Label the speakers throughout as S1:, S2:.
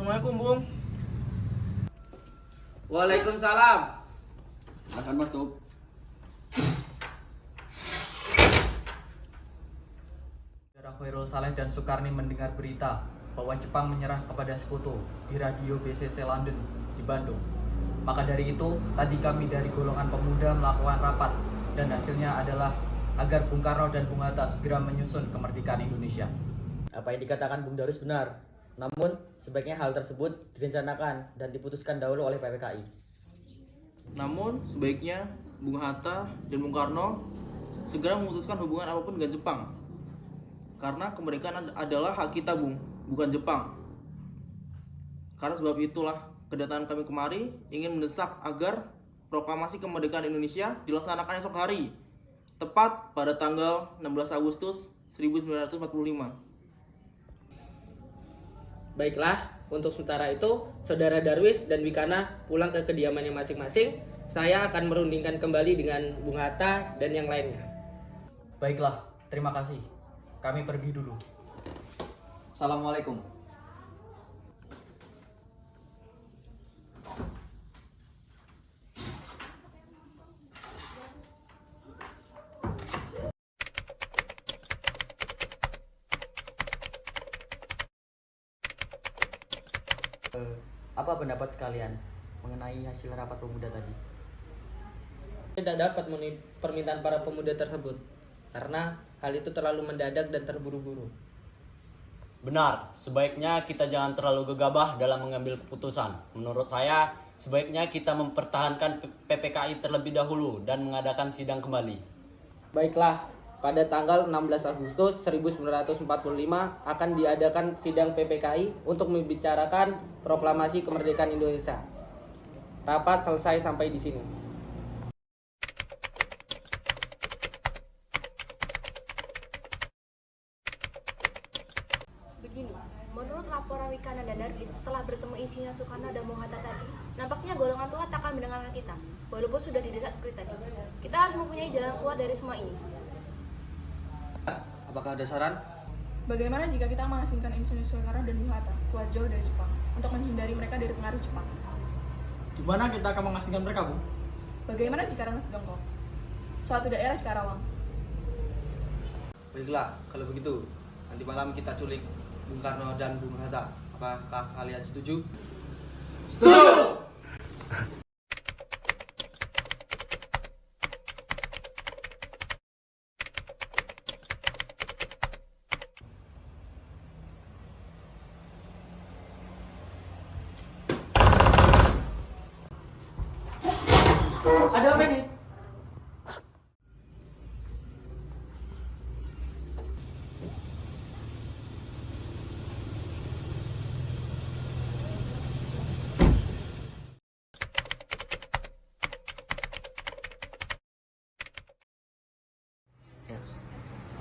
S1: Assalamualaikum, Bung.
S2: Waalaikumsalam.
S3: Silakan masuk.
S2: Saudara Khairul Saleh dan Sukarni mendengar berita bahwa Jepang menyerah kepada sekutu di radio BCC London di Bandung. Maka dari itu, tadi kami dari golongan pemuda melakukan rapat dan hasilnya adalah agar Bung Karno dan Bung Hatta segera menyusun kemerdekaan Indonesia.
S4: Apa yang dikatakan Bung Darus benar, namun sebaiknya hal tersebut direncanakan dan diputuskan dahulu oleh PPKI.
S1: Namun, sebaiknya Bung Hatta dan Bung Karno segera memutuskan hubungan apapun dengan Jepang. Karena kemerdekaan adalah hak kita, Bung, bukan Jepang. Karena sebab itulah kedatangan kami kemari ingin mendesak agar proklamasi kemerdekaan Indonesia dilaksanakan esok hari, tepat pada tanggal 16 Agustus 1945.
S4: Baiklah, untuk sementara itu, Saudara Darwis dan Wikana pulang ke kediamannya masing-masing. Saya akan merundingkan kembali dengan Bung Hatta dan yang lainnya.
S2: Baiklah, terima kasih. Kami pergi dulu.
S3: Assalamualaikum.
S4: Apa pendapat sekalian mengenai hasil rapat pemuda tadi? Tidak dapat memenuhi permintaan para pemuda tersebut karena hal itu terlalu mendadak dan terburu-buru.
S5: Benar, sebaiknya kita jangan terlalu gegabah dalam mengambil keputusan. Menurut saya, sebaiknya kita mempertahankan PPKI terlebih dahulu dan mengadakan sidang kembali.
S4: Baiklah, pada tanggal 16 Agustus 1945 akan diadakan sidang PPKI untuk membicarakan proklamasi kemerdekaan Indonesia. Rapat selesai sampai di sini.
S6: Begini, menurut laporan Wikana dan Darwis, setelah bertemu Insinyur Soekarno dan Bung Hatta tadi, nampaknya golongan tua tak akan mendengarkan kita, walaupun sudah didesak seperti tadi. Kita harus mempunyai jalan keluar dari semua ini.
S4: Apakah ada saran?
S7: Bagaimana jika kita mengasingkan Insinyur Soekarno dan Bung Hatta keluar jauh dari Jepang untuk menghindari mereka dari pengaruh Jepang?
S1: Di mana kita akan mengasingkan mereka, Bung?
S7: Bagaimana jika Rengas Dengklok, suatu daerah di Karawang?
S4: Baiklah, kalau begitu nanti malam kita culik Bung Karno dan Bung Hatta. Apakah kalian setuju?
S1: Setuju!
S4: Ada apa ini?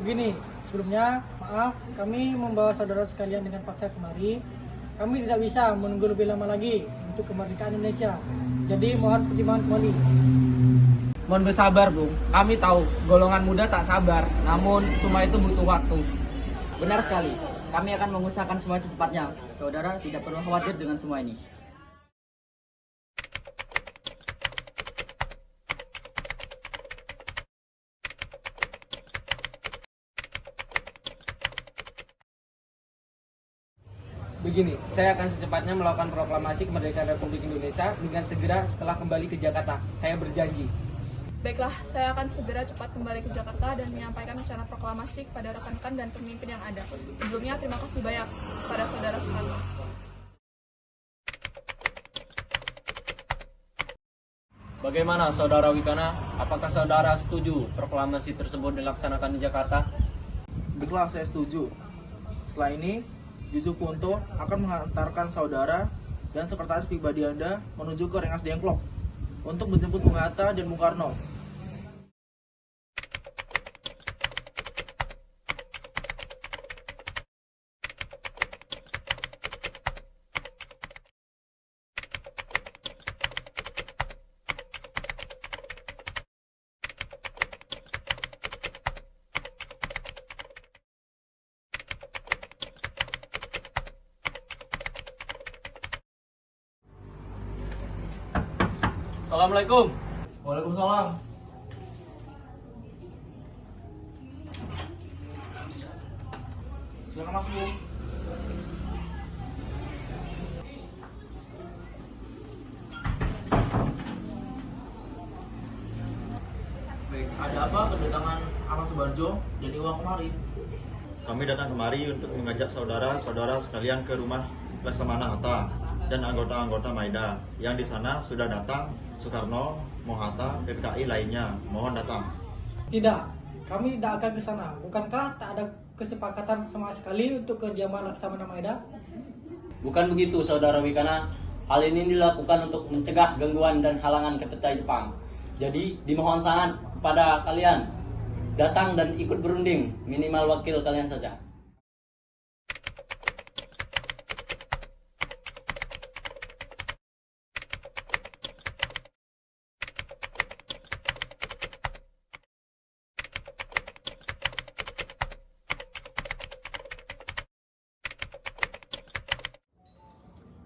S8: Begini, sebelumnya maaf kami membawa saudara sekalian dengan paksa kemari. Kami tidak bisa menunggu lebih lama lagi untuk kemerdekaan Indonesia. Jadi mohon pertimbangan kembali.
S2: Mohon bersabar, Bung. Kami tahu golongan muda tak sabar, namun semua itu butuh waktu.
S4: Benar sekali. Kami akan mengusahakan semua secepatnya. Saudara tidak perlu khawatir dengan semua ini. Begini, saya akan secepatnya melakukan proklamasi kemerdekaan Republik Indonesia dengan segera setelah kembali ke Jakarta. Saya berjanji.
S7: Baiklah, saya akan segera cepat kembali ke Jakarta dan menyampaikan rencana proklamasi kepada rekan-rekan dan pemimpin yang ada. Sebelumnya, terima kasih banyak kepada Saudara Soekarno.
S5: Bagaimana Saudara Wikana? Apakah Saudara setuju proklamasi tersebut dilaksanakan di Jakarta?
S1: Baiklah, saya setuju. Setelah ini, Yusuf Punto akan mengantarkan saudara dan sekretaris pribadi Anda menuju ke Rengas Dengklok untuk menjemput Bung Hatta dan Bung Karno.
S3: Assalamualaikum.
S1: Waalaikumsalam. Silakan masuk, Bung. Baik, ada apa kedatangan Ahmad Subarjo dan Iwa kemari?
S9: Kami datang kemari untuk mengajak saudara-saudara sekalian ke rumah Laksamana Hatta dan anggota-anggota Maida yang di sana sudah datang Soekarno, Mohatta, PPKI lainnya. Mohon datang.
S8: Tidak, kami tidak akan ke sana. Bukankah tak ada kesepakatan sama sekali untuk kediaman Laksamana Maida?
S5: Bukan begitu, Saudara Wikana. Hal ini dilakukan untuk mencegah gangguan dan halangan PPKI Jepang. Jadi, dimohon sangat kepada kalian datang dan ikut berunding, minimal wakil kalian saja.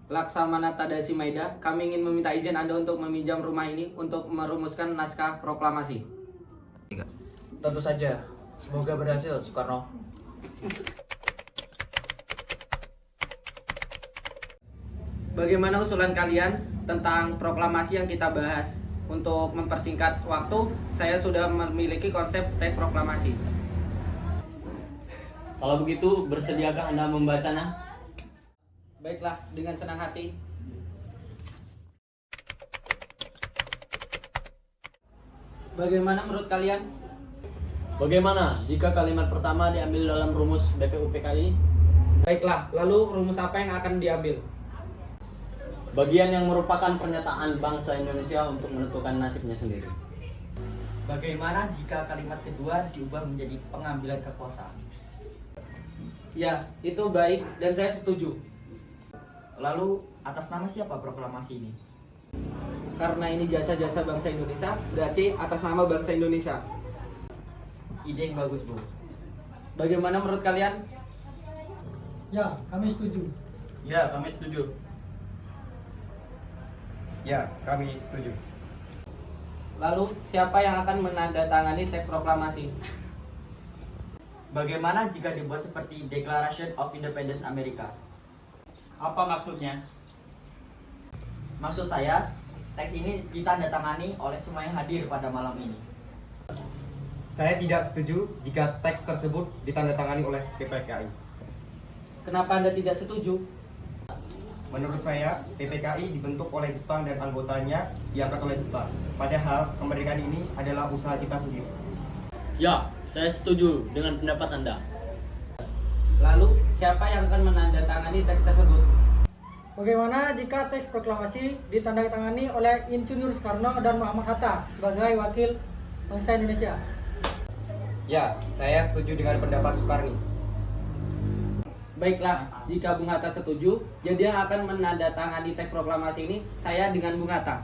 S4: Laksamana Tadashi Maida, kami ingin meminta izin Anda untuk meminjam rumah ini untuk merumuskan naskah proklamasi.
S2: Tentu saja. Semoga berhasil, Soekarno.
S4: Bagaimana usulan kalian tentang proklamasi yang kita bahas? Untuk mempersingkat waktu, saya sudah memiliki konsep teks proklamasi.
S5: Kalau begitu, bersediakah Anda membacanya?
S4: Baiklah, dengan senang hati. Bagaimana menurut kalian?
S5: Bagaimana jika kalimat pertama diambil dalam rumus BPUPKI?
S4: Baiklah, lalu rumus apa yang akan diambil?
S5: Bagian yang merupakan pernyataan bangsa Indonesia untuk menentukan nasibnya sendiri.
S2: Bagaimana jika kalimat kedua diubah menjadi pengambilan kekuasaan?
S4: Ya, itu baik dan saya setuju.
S2: Lalu, atas nama siapa proklamasi ini?
S4: Karena ini jasa-jasa bangsa Indonesia, berarti atas nama bangsa Indonesia.
S2: Ide yang bagus, Bu.
S4: Bagaimana menurut kalian?
S8: Ya, kami setuju.
S1: Ya, kami setuju.
S9: Ya, kami setuju.
S4: Lalu, siapa yang akan menandatangani teks proklamasi?
S2: Bagaimana jika dibuat seperti Declaration of Independence Amerika?
S1: Apa maksudnya?
S2: Maksud saya, teks ini ditandatangani oleh semua yang hadir pada malam ini.
S10: Saya tidak setuju jika teks tersebut ditandatangani oleh PPKI.
S4: Kenapa Anda tidak setuju?
S10: Menurut saya, PPKI dibentuk oleh Jepang dan anggotanya diangkat oleh Jepang. Padahal kemerdekaan ini adalah usaha kita sendiri.
S5: Ya, saya setuju dengan pendapat Anda.
S4: Lalu, siapa yang akan menandatangani teks tersebut?
S8: Bagaimana jika teks proklamasi ditandatangani oleh Insinyur Soekarno dan Muhammad Hatta sebagai wakil bangsa Indonesia?
S10: Ya, saya setuju dengan pendapat Soekarni.
S4: Baiklah, jika Bung Hatta setuju, jadi yang akan menandatangani teks proklamasi ini saya dengan Bung Hatta.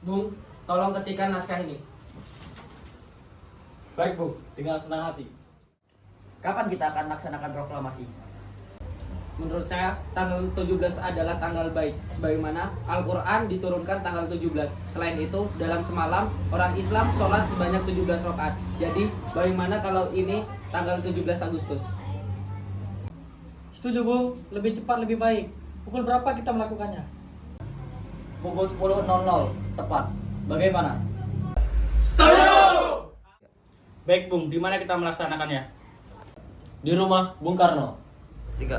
S4: Bung, tolong ketikkan naskah ini.
S5: Baik, Bu, dengan senang hati.
S2: Kapan kita akan laksanakan proklamasi?
S4: Menurut saya, tanggal 17 adalah tanggal baik, sebagaimana Al-Quran diturunkan tanggal 17. Selain itu, dalam semalam, orang Islam sholat sebanyak 17 rakaat. Jadi, bagaimana kalau ini tanggal 17 Agustus?
S8: Setuju, Bung. Lebih cepat lebih baik. Pukul berapa kita melakukannya?
S2: Pukul 10.00, tepat. Bagaimana?
S1: Baik, Bung. Di mana kita melaksanakannya?
S5: Di rumah Bung Karno.
S9: 3.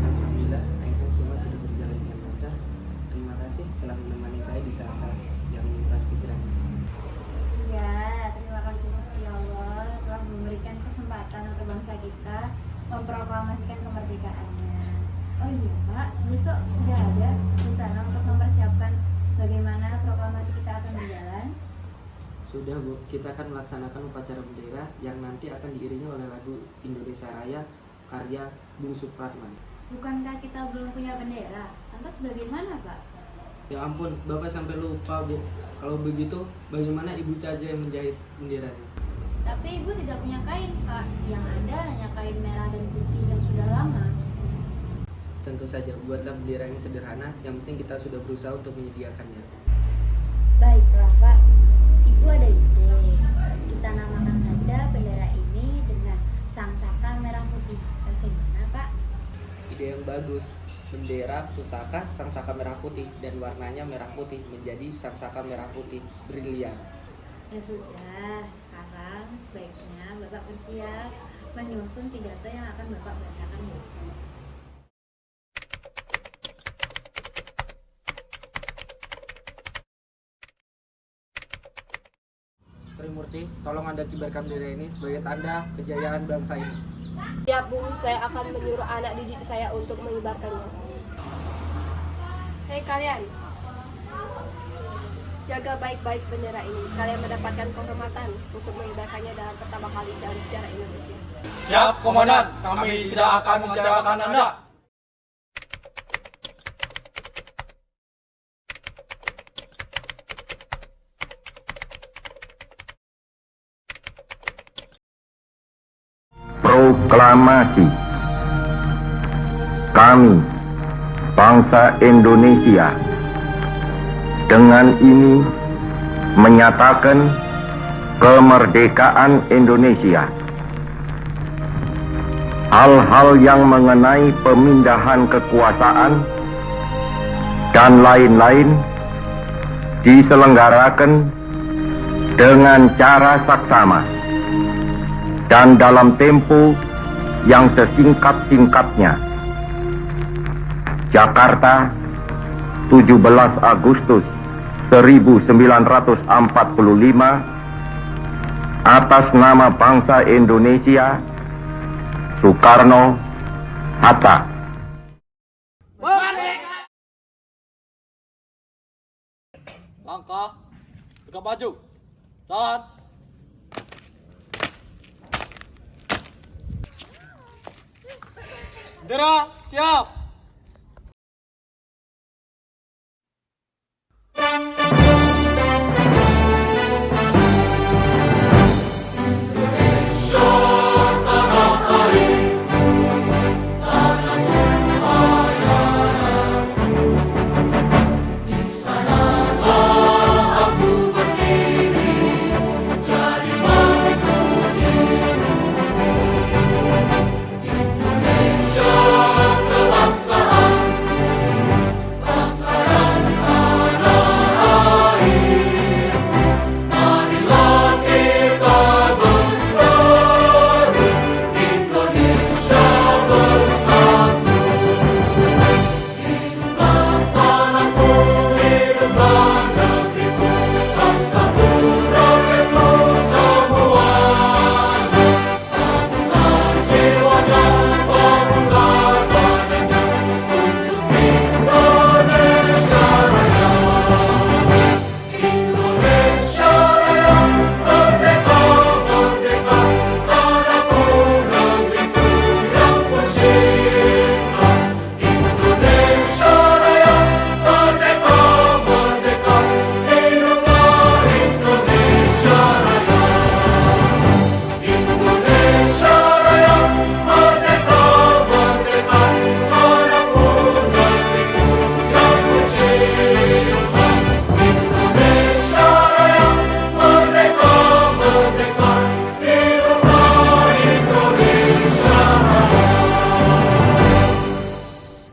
S4: Alhamdulillah, akhirnya semua sudah berjalan dengan lancar. Terima kasih telah menemani saya di saat-saat yang keras pikiran.
S11: Ya, terima kasih Gusti Allah telah memberikan kesempatan untuk bangsa kita memproklamasikan kemerdekaannya. Oh iya Pak, besok nggak ada rencana untuk mempersiapkan bagaimana proklamasi kita akan berjalan?
S4: Sudah Bu, kita akan melaksanakan upacara bendera yang nanti akan diiringi oleh lagu Indonesia Raya karya Bung Supratman.
S11: Bukankah kita belum punya bendera? Lantas bagaimana Pak?
S4: Ya ampun, Bapak sampai lupa Bu. Kalau begitu, bagaimana Ibu saja yang menjahit benderanya?
S11: Tapi Ibu tidak punya kain Pak, yang ada hanya kain merah dan putih yang sudah lama.
S4: Tentu saja, buatlah bendera yang sederhana, yang penting kita sudah berusaha untuk menyediakannya.
S11: Baiklah Pak, Ibu ada ide. Kita namakan saja bendera ini dengan sangsaka merah putih. Bagaimana Pak?
S4: Ide yang bagus. Bendera, pusaka, sangsaka merah putih, dan warnanya merah putih menjadi sangsaka merah putih brilian.
S11: Ya sudah, sekarang sebaiknya Bapak bersiap menyusun pidato yang akan Bapak bacakan besok.
S4: Trimurti, tolong Anda kibarkan bendera ini sebagai tanda kejayaan bangsa ini.
S6: Siap Bung, saya akan menyuruh anak didik saya untuk mengibarkannya. Hei kalian, jaga baik-baik bendera ini. Kalian mendapatkan kehormatan untuk mengibarkannya dalam pertama kali dalam sejarah Indonesia.
S1: Siap, Komandan. Kami tidak akan mengecewakan Anda.
S12: Proklamasi. Kami, bangsa Indonesia, dengan ini menyatakan kemerdekaan Indonesia. Hal-hal yang mengenai pemindahan kekuasaan dan lain-lain diselenggarakan dengan cara saksama dan dalam tempo yang sesingkat-singkatnya. Jakarta, 17 Agustus 1945, atas nama bangsa Indonesia, Soekarno, Hatta.
S1: Langkah, tegap maju. Jalan. Bendera, siap.